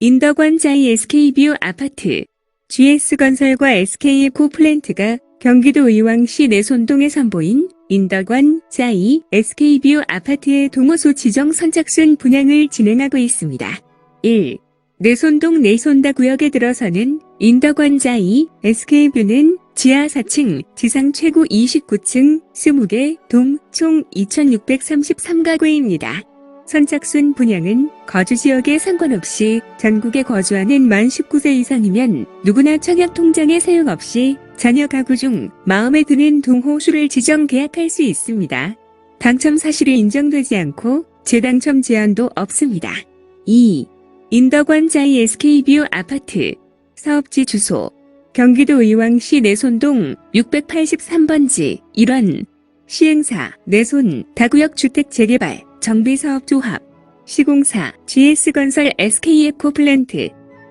인덕원 자이 SK뷰 아파트, GS건설과 SK에코플랜트가 경기도 의왕시 내손동에 선보인 인덕원 자이 SK뷰 아파트의 동호소 지정 선착순 분양을 진행하고 있습니다. 1. 내손동 내손다 구역에 들어서는 인덕원 자이 SK뷰는 지하 4층, 지상 최고 29층, 20개, 동, 총 2633가구입니다. 선착순 분양은 거주지역에 상관없이 전국에 거주하는 만 19세 이상이면 누구나 청약통장에 사용 없이 자녀 가구 중 마음에 드는 동호수를 지정 계약할 수 있습니다. 당첨 사실이 인정되지 않고 재당첨 제한도 없습니다. 2. 인덕원 자이 SK뷰 아파트, 사업지 주소, 경기도 의왕시 내손동 683번지 1원, 시행사 내손 다구역 주택 재개발 정비사업조합, 시공사 GS건설 SK에코플랜트,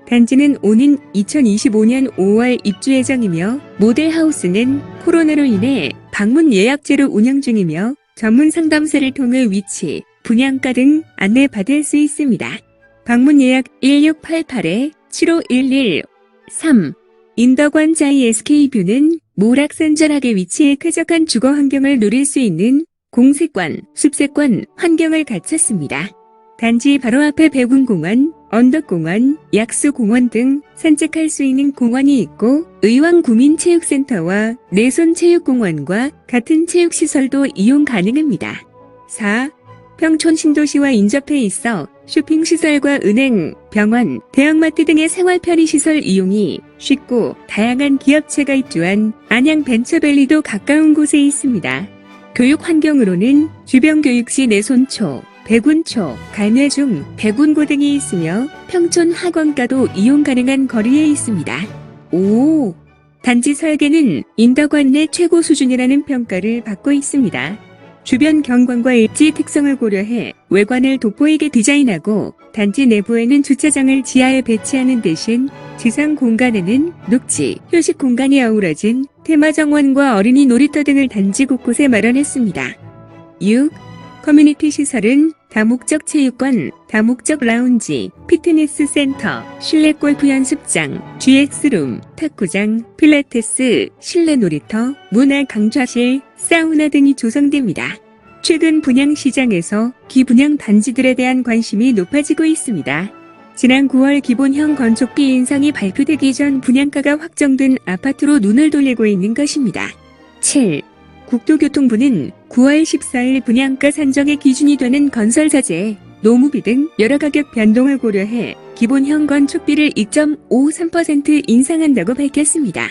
단지는 오는 2025년 5월 입주 예정이며 모델하우스는 코로나로 인해 방문 예약제로 운영 중이며 전문 상담사를 통해 위치, 분양가 등 안내받을 수 있습니다. 방문 예약 1688-7511. 3. 인덕원 자이 SK뷰는 모락산전하게 위치해 쾌적한 주거 환경을 누릴 수 있는 공세권, 숲세권 환경을 갖췄습니다. 단지 바로 앞에 백운공원, 언덕공원, 약수공원 등 산책할 수 있는 공원이 있고 의왕구민체육센터와 내손체육공원과 같은 체육시설도 이용 가능합니다. 4. 평촌 신도시와 인접해 있어 쇼핑시설과 은행, 병원, 대형마트 등의 생활 편의시설 이용이 쉽고 다양한 기업체가 입주한 안양 벤처밸리도 가까운 곳에 있습니다. 교육 환경으로는 주변 교육시 내손초, 백운초, 갈매중, 백운고 등이 있으며 평촌 학원가도 이용 가능한 거리에 있습니다. 5. 단지 설계는 인덕원 내 최고 수준이라는 평가를 받고 있습니다. 주변 경관과 일지 특성을 고려해 외관을 돋보이게 디자인하고 단지 내부에는 주차장을 지하에 배치하는 대신 지상 공간에는 녹지, 휴식 공간이 어우러진 테마정원과 어린이 놀이터 등을 단지 곳곳에 마련했습니다. 6. 커뮤니티 시설은 다목적 체육관, 다목적 라운지, 피트니스 센터, 실내 골프 연습장, GX룸, 탁구장, 필라테스, 실내 놀이터, 문화 강좌실, 사우나 등이 조성됩니다. 최근 분양 시장에서 기분양 단지들에 대한 관심이 높아지고 있습니다. 지난 9월 기본형 건축비 인상이 발표되기 전 분양가가 확정된 아파트로 눈을 돌리고 있는 것입니다. 7. 국토교통부는 9월 14일 분양가 산정의 기준이 되는 건설자재, 노무비 등 여러 가격 변동을 고려해 기본형 건축비를 2.53% 인상한다고 밝혔습니다.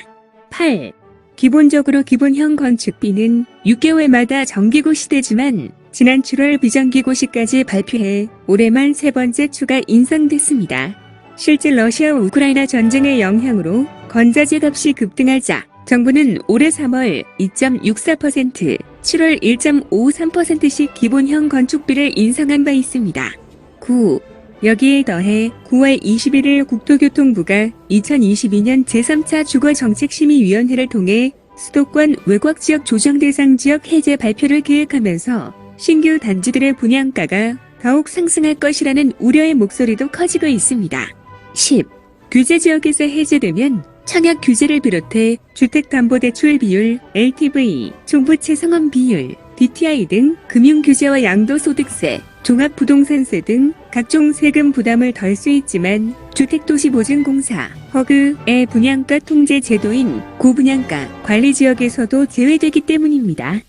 8. 기본적으로 기본형 건축비는 6개월마다 정기고시되지만 지난 7월 비정기고시까지 발표해 올해만 세 번째 추가 인상됐습니다. 실제 러시아 우크라이나 전쟁의 영향으로 건자재 값이 급등하자 정부는 올해 3월 2.64%, 7월 1.53%씩 기본형 건축비를 인상한 바 있습니다. 9. 여기에 더해 9월 21일 국토교통부가 2022년 제3차 주거정책심의위원회를 통해 수도권 외곽지역 조정대상 지역 해제 발표를 계획하면서 신규 단지들의 분양가가 더욱 상승할 것이라는 우려의 목소리도 커지고 있습니다. 10. 규제지역에서 해제되면 청약 규제를 비롯해 주택담보대출 비율, LTV, 종부채 상환 비율, DTI 등 금융규제와 양도소득세, 종합부동산세 등 각종 세금 부담을 덜 수 있지만 주택도시보증공사, 허그의 분양가 통제 제도인 고분양가 관리지역에서도 제외되기 때문입니다.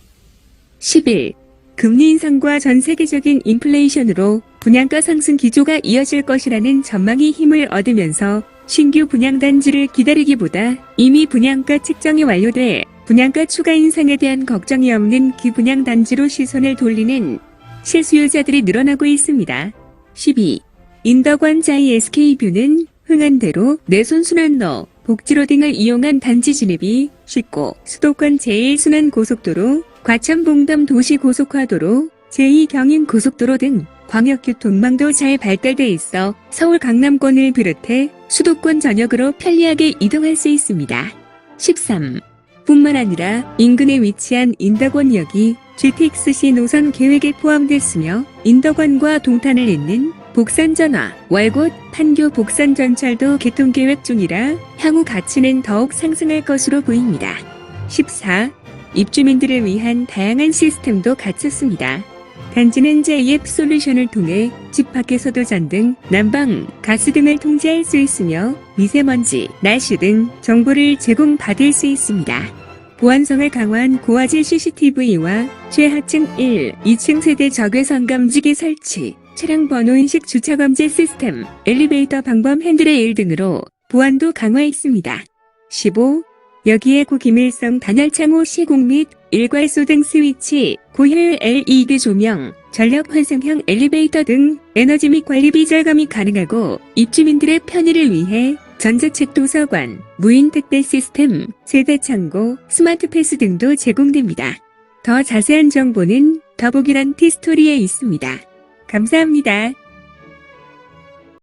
11. 금리 인상과 전 세계적인 인플레이션으로 분양가 상승 기조가 이어질 것이라는 전망이 힘을 얻으면서 신규 분양단지를 기다리기보다 이미 분양가 책정이 완료돼 분양가 추가 인상에 대한 걱정이 없는 기분양단지로 시선을 돌리는 실수요자들이 늘어나고 있습니다. 12. 인덕원 자이 SK뷰는 흥한대로 내손순환로, 복지로 등을 이용한 단지 진입이 쉽고 수도권 제1순환고속도로, 과천봉담 도시고속화도로, 제2경인고속도로 등 광역교통망도 잘 발달돼 있어 서울 강남권을 비롯해 수도권 전역으로 편리하게 이동할 수 있습니다. 13. 뿐만 아니라 인근에 위치한 인덕원역이 GTX-C 노선 계획에 포함됐으며 인덕원과 동탄을 잇는 복선전화, 월곶, 판교 복선전철도 개통계획 중이라 향후 가치는 더욱 상승할 것으로 보입니다. 14. 입주민들을 위한 다양한 시스템도 갖췄습니다. 단지는 제2앱 솔루션을 통해 집 밖에서도 전등, 난방, 가스 등을 통제할 수 있으며 미세먼지, 날씨 등 정보를 제공받을 수 있습니다. 보안성을 강화한 고화질 CCTV와 최하층 1, 2층 세대 적외선 감지기 설치, 차량 번호 인식 주차 검지 시스템, 엘리베이터 방범 핸들레일 등으로 보안도 강화했습니다. 15. 여기에 고기밀성 단열 창호 시공 및 일괄소 등 스위치, 고효율 LED 조명, 전력 환승형 엘리베이터 등 에너지 및 관리비 절감이 가능하고 입주민들의 편의를 위해 전자책 도서관, 무인 택배 시스템, 세대 창고, 스마트 패스 등도 제공됩니다. 더 자세한 정보는 더보기란 티스토리에 있습니다. 감사합니다.